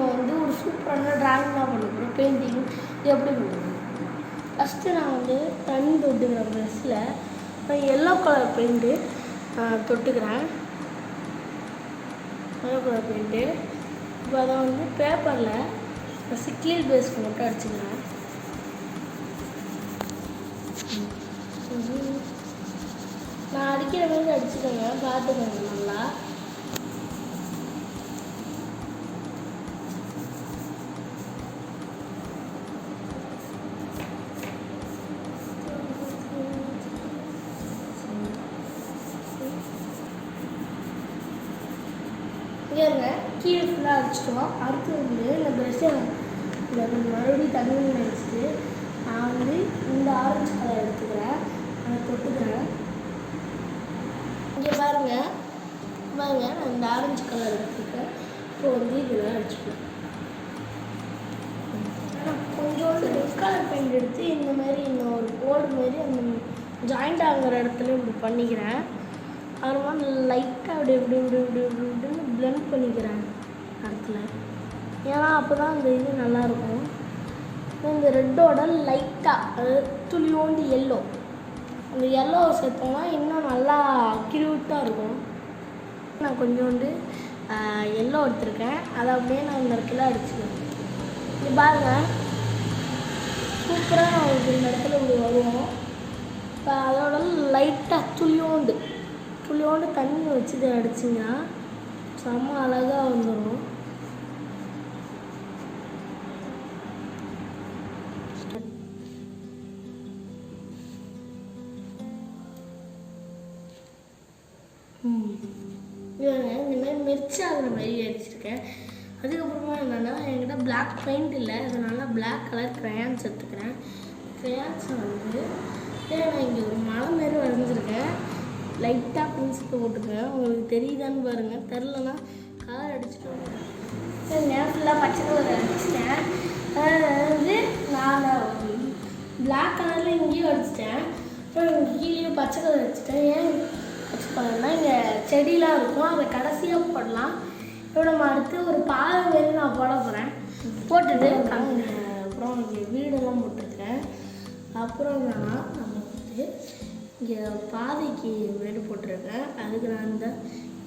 வந்து ஒரு சூப்பரான ட்ராயிங்லாம் பண்ண போகிறோம். பெயிண்டிங் எப்படி பண்ணுவோம். ஃபஸ்ட்டு நான் வந்து தண்ணி தொட்டுக்கிறேன் ப்ரெஷ்ஷில். எல்லோ கலர் பெயிண்ட்டு தொட்டுக்கிறேன். எல்லோ கலர் பெயிண்ட்டு இப்போ அதை வந்து பேப்பரில் ஃபஸ்ட்டு கீழ் பேஸ் மட்டும் அடிச்சுக்கிறேன். நான் அடிக்கிற மாதிரி அடிச்சுக்கோங்க, பார்த்துக்கோங்க நல்லா. இங்கே இருங்க, கீழே ஃபுல்லாக அடிச்சிட்டோம். அடுத்து வந்து இந்த ப்ரெஷ்ஷை இதை மறுபடியும் தண்ணியில் வச்சுட்டு நான் வந்து இந்த ஆரஞ்சு கலர் எடுத்துக்கிறேன், அதை தொட்டுக்கிறேன். இங்கே பாருங்கள் நான் இந்த ஆரஞ்சு கலர் எடுத்துக்கிறேன். இப்போ வந்து இதில் அடிச்சுக்கிறேன். கொஞ்சோண்டு ரெட் கலர் பெயிண்ட் எடுத்து இந்த மாதிரி இன்னும் ஒரு கோடு மாரி அந்த ஜாயிண்ட் ஆகிற இடத்துல இப்படி பண்ணிக்கிறேன். அப்புறமா லைட்டாக அப்படி இப்படி இப்படி இப்படி இப்படி இப்படின்னு ப்ளெண்ட் பண்ணிக்கிறேன் இடத்துல. ஏன்னா அப்போ தான் அந்த இது நல்லாயிருக்கும். இந்த ரெட்டோட லைட்டாக அது துளியோண்டு எல்லோ, அந்த எல்லோ சேர்த்தோம்னா இன்னும் நல்லா க்யூட்டாக இருக்கும். நான் கொஞ்சோண்டு எல்லோ எடுத்துருக்கேன், அதை அப்படியே நான் இந்த இடத்துல அடிச்சுக்கிறேன். இது பாருங்கள், சூப்பராக நம்மளுக்கு இந்த இடத்துல இப்படி வருவோம். இப்போ அதோட லைட்டாக துளியோண்டு தண்ணி வச்சு இதை அடிச்சிங்கன்னா செம்ம அழகாக வந்துடும். இந்தமாதிரி மெர்ச்சி ஆகிற மாதிரி அடிச்சிருக்கேன். அதுக்கப்புறமா என்னென்னா என்கிட்ட பிளாக் பெயிண்ட் இல்லை, அதனால் பிளாக் கலர் க்ரையான்ஸ் எடுத்துக்கிறேன். க்ரையான்ஸை வந்து நான் இங்கே ஒரு மலை மாரி வரைஞ்சிருக்கேன். லைட்டாக பென்சில் போட்டுக்கிறேன். உங்களுக்கு தெரியுதான்னு பாருங்கள், தெரிலனா கலர் அடிச்சுட்டோம். நான் ஃபுல்லாக பச்சை கலர் அடிச்சிட்டேன். வந்து நான் பிளாக் கலரில் இங்கேயும் அடிச்சிட்டேன். அப்புறம் கீழேயும் பச்சை கலர் அடிச்சிட்டேன். ஏன் பச்சை கலர்னால் இங்கே செடியெலாம் இருக்கும், அதை கடைசியாக போடலாம். இப்போ நம்ம அடுத்து ஒரு பாதை மாரி நான் போட போகிறேன். போட்டுட்டு அப்புறம் இங்கே வீடெல்லாம் போட்டிருக்கேன். அப்புறம் என்னன்னா நம்ம வந்து இங்கே பாதைக்கு வீடு போட்டிருக்கேன். அதுக்கு நான்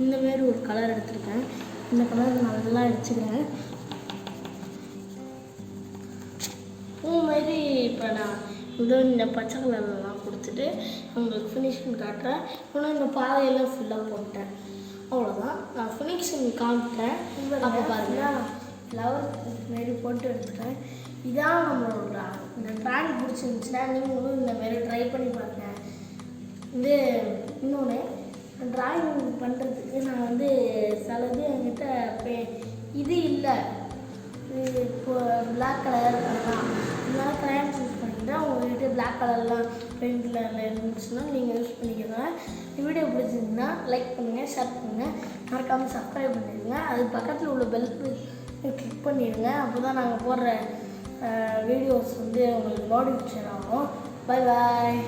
இந்த மாரி ஒரு கலர் எடுத்திருக்கேன். இந்த கலர் நல்லா அடிச்சுக்கிறேன். மாரி இப்போ நான் இந்த பச்சை கலர்லாம் கொடுத்துட்டு உங்களுக்கு ஃபினிஷிங் காட்டுறேன். இன்னும் இந்த பாதையெல்லாம் ஃபுல்லாக போட்டேன். அவ்வளோதான், நான் ஃபினிஷிங் காமிட்டேன். அப்போ பாருங்கள், ஃப்ளவர் மாரி போட்டு எடுத்துட்டேன். இதான் நம்மளோட இந்த ட்ராயிங் பிடிச்சிருந்துச்சுன்னா நீங்களும் இந்த மாரி ட்ரை பண்ணி பாருங்கள். இது இன்னொன்று ட்ராயிங் பண்ணுறதுக்கு நான் வந்து சிலது என்கிட்ட இது இல்லை, இது இப்போ பிளாக் கலர் அதெல்லாம் இதெல்லாம் க்ரையான்ஸ் யூஸ் பண்ணிக்கிட்டேன். உங்கள்கிட்ட பிளாக் கலர்லாம் பெயிண்டில் இருந்துச்சுன்னா நீங்கள் யூஸ் பண்ணிக்கோங்க. இந்த வீடியோ பிடிச்சிருந்துன்னா லைக் பண்ணுங்கள், ஷேர் பண்ணுங்கள், மறக்காமல் சப்ஸ்கிரைப் பண்ணிடுங்க. அது பக்கத்தில் உள்ள பெல் கிளிக் பண்ணிடுங்க. அப்போ தான் நாங்கள் போடுற வீடியோஸ் வந்து உங்களுக்கு நோட்டிஃபிகேஷன் ஆகும். Bye bye.